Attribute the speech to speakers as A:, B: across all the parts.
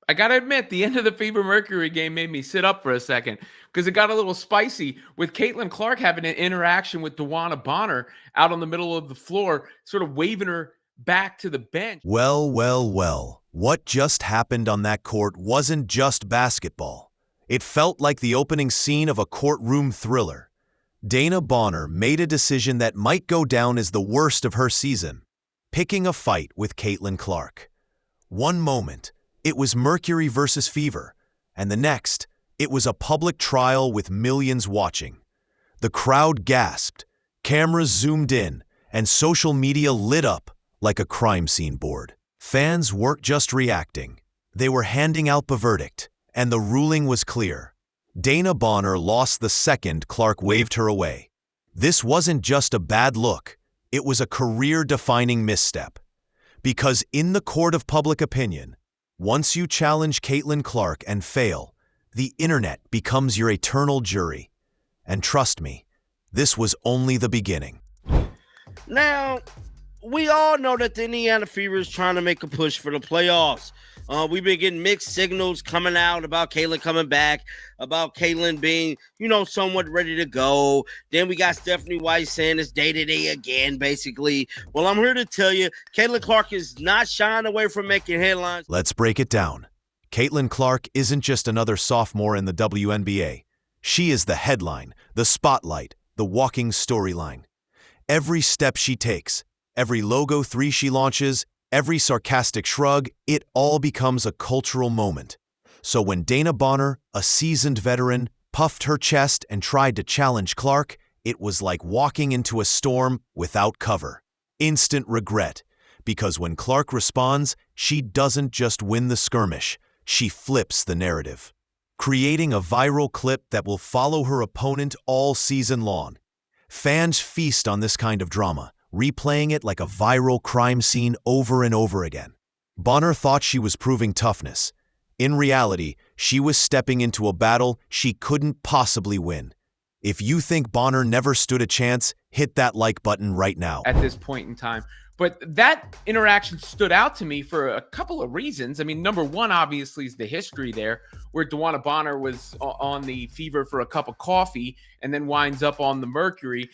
A: I got to admit, the end of the Fever Mercury game made me sit up for a second because it got a little spicy with Caitlin Clark having an interaction with Dewanna Bonner out on the middle of the floor, sort of waving her back to the bench.
B: Well, well, well. What just happened on that court wasn't just basketball. It felt like the opening scene of a courtroom thriller. Dewanna Bonner made a decision that might go down as the worst of her season, picking a fight with Caitlin Clark. One moment, it was Mercury versus Fever, and the next, it was a public trial with millions watching. The crowd gasped, cameras zoomed in, and social media lit up like a crime scene board. Fans weren't just reacting. They were handing out the verdict, and the ruling was clear. Dewanna Bonner lost the second Clark waved her away. This wasn't just a bad look, it was a career-defining misstep. Because in the court of public opinion, once you challenge Caitlin Clark and fail, the internet becomes your eternal jury. And trust me, this was only the beginning.
C: Now, we all know that the Indiana Fever is trying to make a push for the playoffs. We've been getting mixed signals coming out about Caitlin coming back, about Caitlin being, somewhat ready to go. Then we got Stephanie White saying it's day-to-day again, basically. Well, I'm here to tell you, Caitlin Clark is not shying away from making headlines.
B: Let's break it down. Caitlin Clark isn't just another sophomore in the WNBA. She is the headline, the spotlight, the walking storyline. Every step she takes, every logo three she launches, every sarcastic shrug, it all becomes a cultural moment. So when Dewanna Bonner, a seasoned veteran, puffed her chest and tried to challenge Clark, it was like walking into a storm without cover. Instant regret, because when Clark responds, she doesn't just win the skirmish, she flips the narrative, creating a viral clip that will follow her opponent all season long. Fans feast on this kind of drama, replaying it like a viral crime scene over and over again. Bonner thought she was proving toughness. In reality, she was stepping into a battle she couldn't possibly win. If you think Bonner never stood a chance, hit that like button right now.
A: At this point in time. But that interaction stood out to me for a couple of reasons. I mean, number one, obviously, is the history there, where Dewanna Bonner was on the Fever for a cup of coffee and then winds up on the Mercury.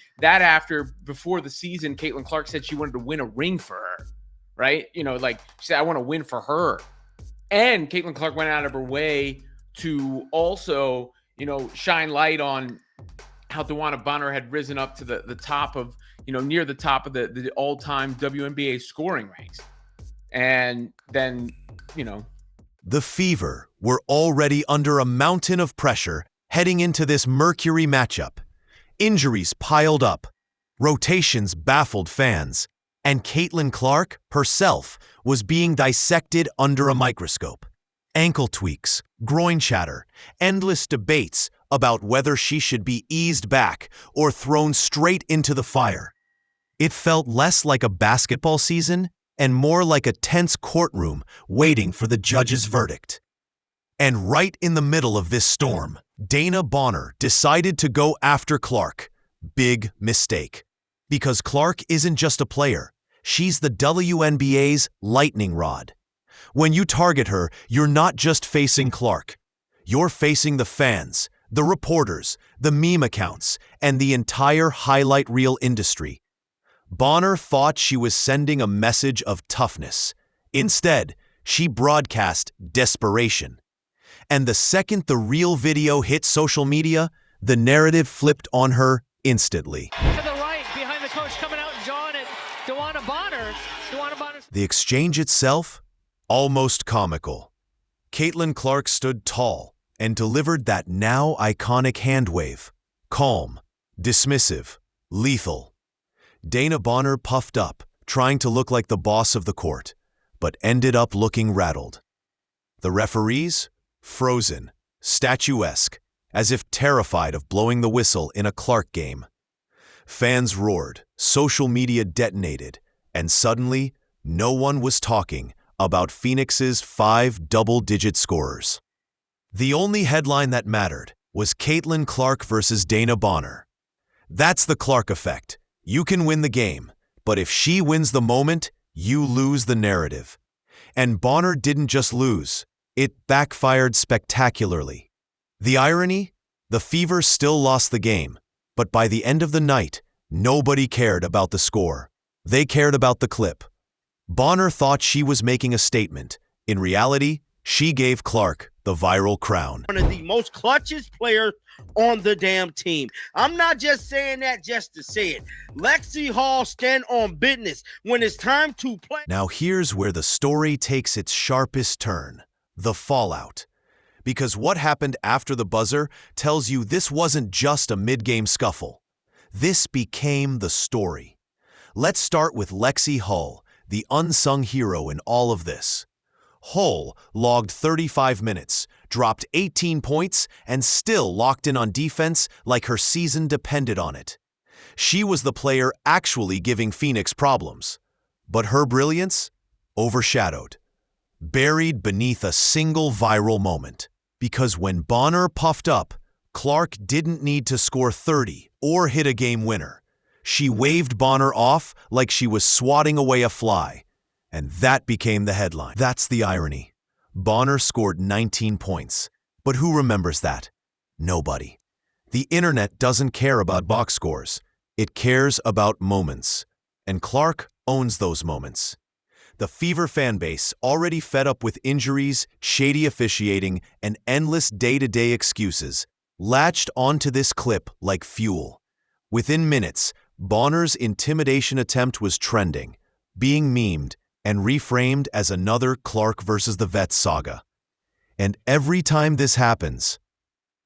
A: Before the season, Caitlin Clark said she wanted to win a ring for her, right? She said, I want to win for her. And Caitlin Clark went out of her way to also, shine light on how Dewanna Bonner had risen up to the top of, near the top of the all-time WNBA scoring ranks. And then,
B: The Fever were already under a mountain of pressure heading into this Mercury matchup. Injuries piled up, rotations baffled fans, and Caitlin Clark herself was being dissected under a microscope. Ankle tweaks, groin chatter, endless debates about whether she should be eased back or thrown straight into the fire. It felt less like a basketball season and more like a tense courtroom waiting for the judge's verdict. And right in the middle of this storm, Dewanna Bonner decided to go after Clark. Big mistake. Because Clark isn't just a player, she's the WNBA's lightning rod. When you target her, you're not just facing Clark. You're facing the fans, the reporters, the meme accounts, and the entire highlight reel industry. Bonner thought she was sending a message of toughness. Instead, she broadcast desperation. And the second the real video hit social media, the narrative flipped on her instantly.
D: To the right, behind the coach, coming out and jawing at Dewanna Bonner.
B: The exchange itself, almost comical. Caitlin Clark stood tall and delivered that now iconic hand wave. Calm, dismissive, lethal. Dewanna Bonner puffed up, trying to look like the boss of the court, but ended up looking rattled. The referees? Frozen, statuesque, as if terrified of blowing the whistle in a Clark game. Fans roared, social media detonated, and suddenly, no one was talking about Phoenix's 5 double-digit scorers. The only headline that mattered was Caitlin Clark versus Dewanna Bonner. That's the Clark effect. You can win the game, but if she wins the moment, you lose the narrative. And Bonner didn't just lose. It backfired spectacularly. The irony? The Fever still lost the game, but by the end of the night, nobody cared about the score. They cared about the clip. Bonner thought she was making a statement. In reality, she gave Clark the viral crown.
C: One of the most clutchest players on the damn team. I'm not just saying that just to say it. Lexi Hall stand on business when it's time to play.
B: Now here's where the story takes its sharpest turn. The fallout. Because what happened after the buzzer tells you this wasn't just a mid-game scuffle. This became the story. Let's start with Lexi Hull, the unsung hero in all of this. Hull logged 35 minutes, dropped 18 points, and still locked in on defense like her season depended on it. She was the player actually giving Phoenix problems. But her brilliance? Overshadowed. Buried beneath a single viral moment. Because when Bonner puffed up, Clark didn't need to score 30 or hit a game winner. She waved Bonner off like she was swatting away a fly. And that became the headline. That's the irony. Bonner scored 19 points. But who remembers that? Nobody. The internet doesn't care about box scores. It cares about moments. And Clark owns those moments. The Fever fanbase, already fed up with injuries, shady officiating, and endless day-to-day excuses, latched onto this clip like fuel. Within minutes, Bonner's intimidation attempt was trending, being memed, and reframed as another Clark versus the Vets saga. And every time this happens,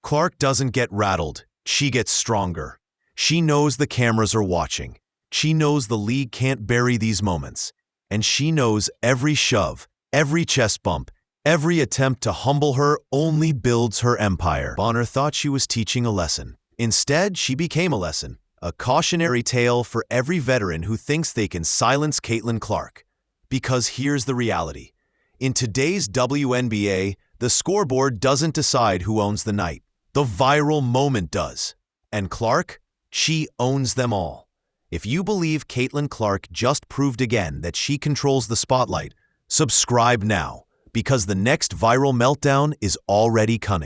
B: Clark doesn't get rattled, she gets stronger. She knows the cameras are watching. She knows the league can't bury these moments. And she knows every shove, every chest bump, every attempt to humble her only builds her empire. Bonner thought she was teaching a lesson. Instead, she became a lesson, a cautionary tale for every veteran who thinks they can silence Caitlin Clark. Because here's the reality. In today's WNBA, the scoreboard doesn't decide who owns the night. The viral moment does. And Clark, she owns them all. If you believe Caitlin Clark just proved again that she controls the spotlight, subscribe now, because the next viral meltdown is already coming.